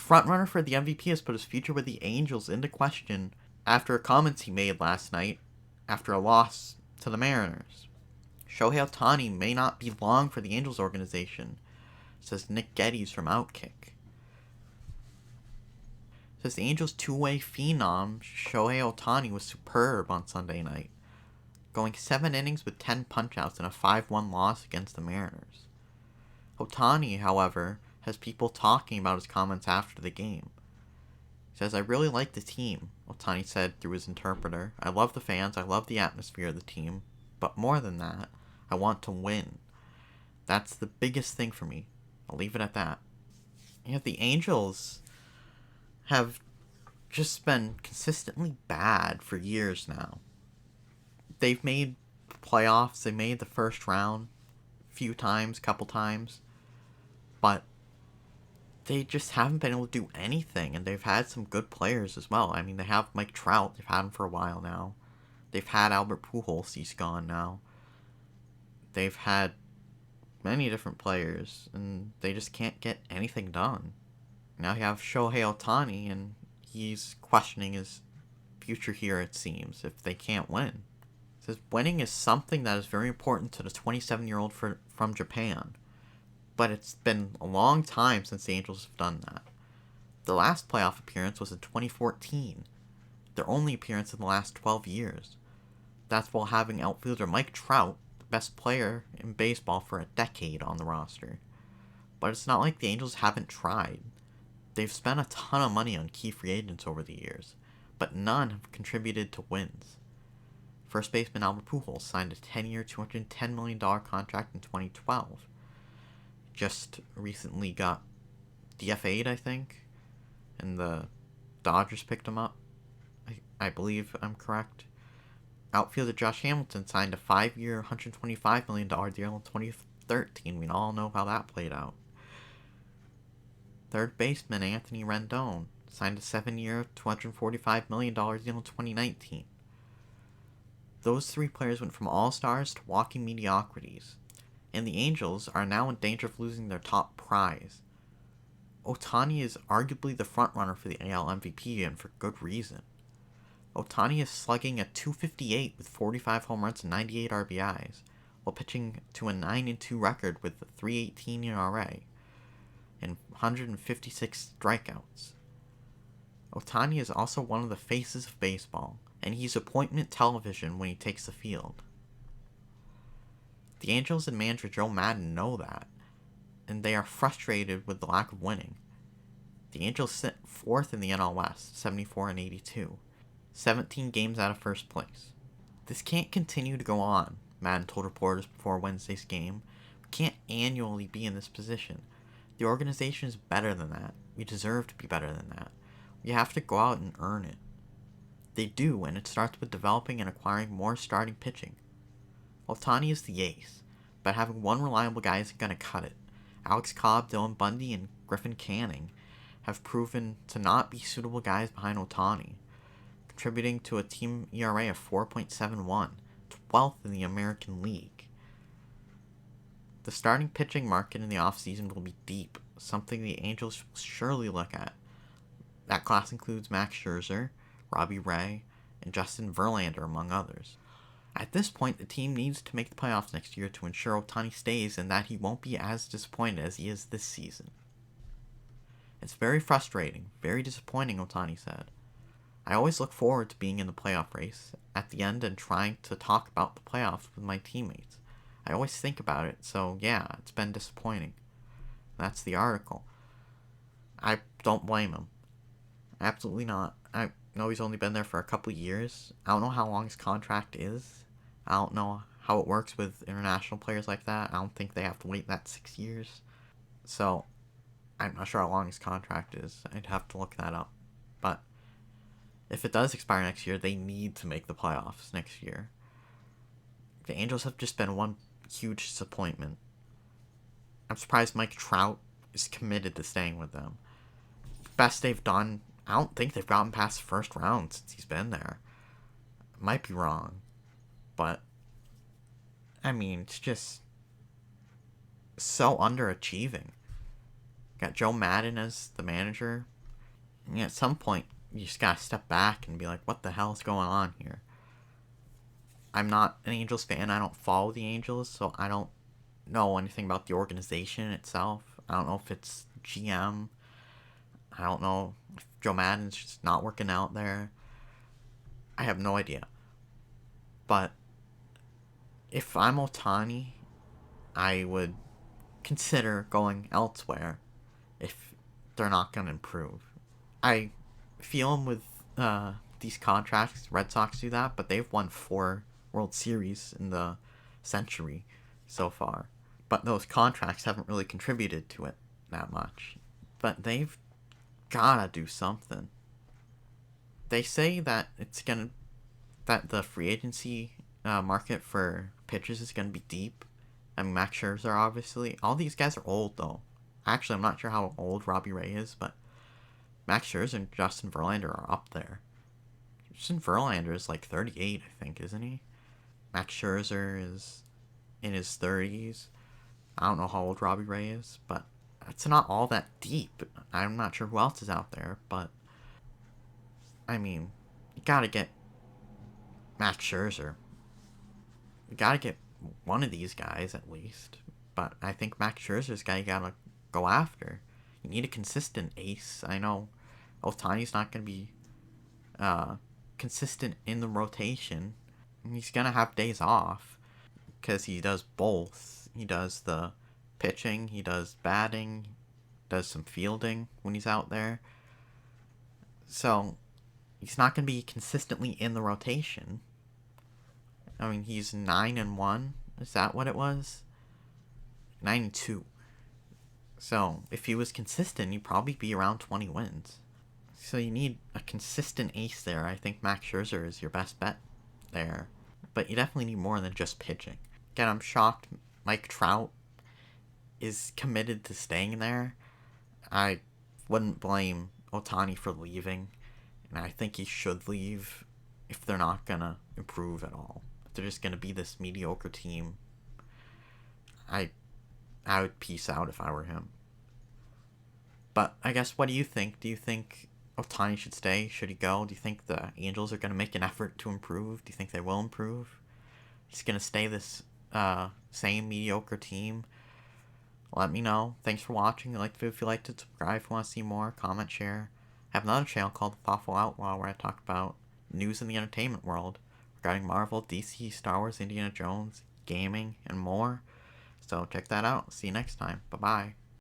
The frontrunner for the MVP has put his future with the Angels into question after comments he made last night after a loss to the Mariners. Shohei Ohtani may not be long for the Angels organization, says Nick Geddes from Outkick. Says the Angels' two-way phenom Shohei Ohtani was superb on Sunday night, going 7 innings with 10 punchouts in a 5-1 loss against the Mariners. Ohtani, however, has people talking about his comments after the game. He says, "I really like the team," Ohtani said through his interpreter. "I love the fans, I love the atmosphere of the team, but more than that, I want to win. That's the biggest thing for me. I'll leave it at that." Yeah, the Angels have just been consistently bad for years now. They've made playoffs, they made the first round a few times, couple times, but they just haven't been able to do anything, and they've had some good players as well. I mean, they have Mike Trout, they've had him for a while now. They've had Albert Pujols, he's gone now. They've had many different players, and they just can't get anything done. Now you have Shohei Ohtani, and he's questioning his future here, it seems, if they can't win. It says winning is something that is very important to the 27-year-old from Japan, but it's been a long time since the Angels have done that. The last playoff appearance was in 2014, their only appearance in the last 12 years. That's while having outfielder Mike Trout, the best player in baseball for a decade, on the roster. But it's not like the Angels haven't tried. They've spent a ton of money on key free agents over the years, but none have contributed to wins. First baseman Albert Pujols signed a 10-year, $210 million contract in 2012. Just recently got DFA'd, I think, and the Dodgers picked him up. I believe I'm correct. Outfielder Josh Hamilton signed a 5-year, $125 million deal in 2013. We all know how that played out. Third baseman Anthony Rendon signed a 7-year, $245 million deal in 2019. Those 3 players went from all-stars to walking mediocrities, and the Angels are now in danger of losing their top prize. Ohtani is arguably the frontrunner for the AL MVP, and for good reason. Ohtani is slugging at .258 with 45 home runs and 98 RBIs, while pitching to a 9-2 record with a .318 ERA and 156 strikeouts. Ohtani is also one of the faces of baseball, and he's appointment television when he takes the field. The Angels and manager Joe Maddon know that, and they are frustrated with the lack of winning. The Angels sit 4th in the NL West, 74-82, 17 games out of first place. "This can't continue to go on," Maddon told reporters before Wednesday's game. "We can't annually be in this position. The organization is better than that. We deserve to be better than that. We have to go out and earn it." They do, and it starts with developing and acquiring more starting pitching. Ohtani is the ace, but having one reliable guy isn't going to cut it. Alex Cobb, Dylan Bundy, and Griffin Canning have proven to not be suitable guys behind Ohtani, contributing to a team ERA of 4.71, 12th in the American League. The starting pitching market in the offseason will be deep, something the Angels will surely look at. That class includes Max Scherzer, Robbie Ray, and Justin Verlander, among others. At this point, the team needs to make the playoffs next year to ensure Ohtani stays and that he won't be as disappointed as he is this season. "It's very frustrating, very disappointing," Ohtani said. "I always look forward to being in the playoff race at the end and trying to talk about the playoffs with my teammates. I always think about it, so yeah, it's been disappointing." That's the article. I don't blame him. Absolutely not. I know he's only been there for a couple years. I don't know how long his contract is. I don't know how it works with international players like that. I don't think they have to wait that 6 years. So, I'm not sure how long his contract is. I'd have to look that up. But if it does expire next year, they need to make the playoffs next year. The Angels have just been one huge disappointment. I'm surprised Mike Trout is committed to staying with them. Best they've done, I don't think they've gotten past the first round since he's been there. I might be wrong. But, I mean, it's just so underachieving Got Joe Madden as the manager. And at some point, you just gotta step back and be like, what the hell is going on here? I'm not an Angels fan. I don't follow the Angels, so I don't know anything about the organization itself. I don't know if it's GM. I don't know if Joe Madden's just not working out there. I have no idea. But if I'm Ohtani, I would consider going elsewhere if they're not going to improve. I feel him with these contracts. Red Sox do that, but they've won 4 World Series in the century so far. But those contracts haven't really contributed to it that much. But they've gotta do something. They say that that the free agency market for pitchers is gonna be deep. I mean, Max Scherzer, obviously. All these guys are old, though. Actually, I'm not sure how old Robbie Ray is, but Max Scherzer and Justin Verlander are up there. Justin Verlander is like 38, I think, isn't he? Max Scherzer is in his 30s. I don't know how old Robbie Ray is, but it's not all that deep. I'm not sure who else is out there, but I mean, you gotta get Max Scherzer. You gotta get one of these guys at least. But I think Max Scherzer's guy you gotta go after. You need a consistent ace. I know Ohtani's not gonna be consistent in the rotation. He's gonna have days off because he does both. He does the pitching, he does batting, does some fielding when he's out there. So he's not going to be consistently in the rotation. I mean, he's 9-1. Is that what it was? 9-2. So if he was consistent, he'd probably be around 20 wins. So you need a consistent ace there. I think Max Scherzer is your best bet there. But you definitely need more than just pitching. Again, I'm shocked Mike Trout is committed to staying there. I wouldn't blame Ohtani for leaving, and I think he should leave if they're not gonna improve at all. If they're just gonna be this mediocre team, I would peace out if I were him. But I guess, what do you think? Do you think Ohtani should stay? Should he go? Do you think the Angels are gonna make an effort to improve? Do you think they will improve? He's gonna stay this same mediocre team? Let me know. Thanks for watching. If you liked it, subscribe if you want to see more. Comment, share. I have another channel called The Thoughtful Outlaw where I talk about news in the entertainment world regarding Marvel, DC, Star Wars, Indiana Jones, gaming, and more. So check that out. See you next time. Bye-bye.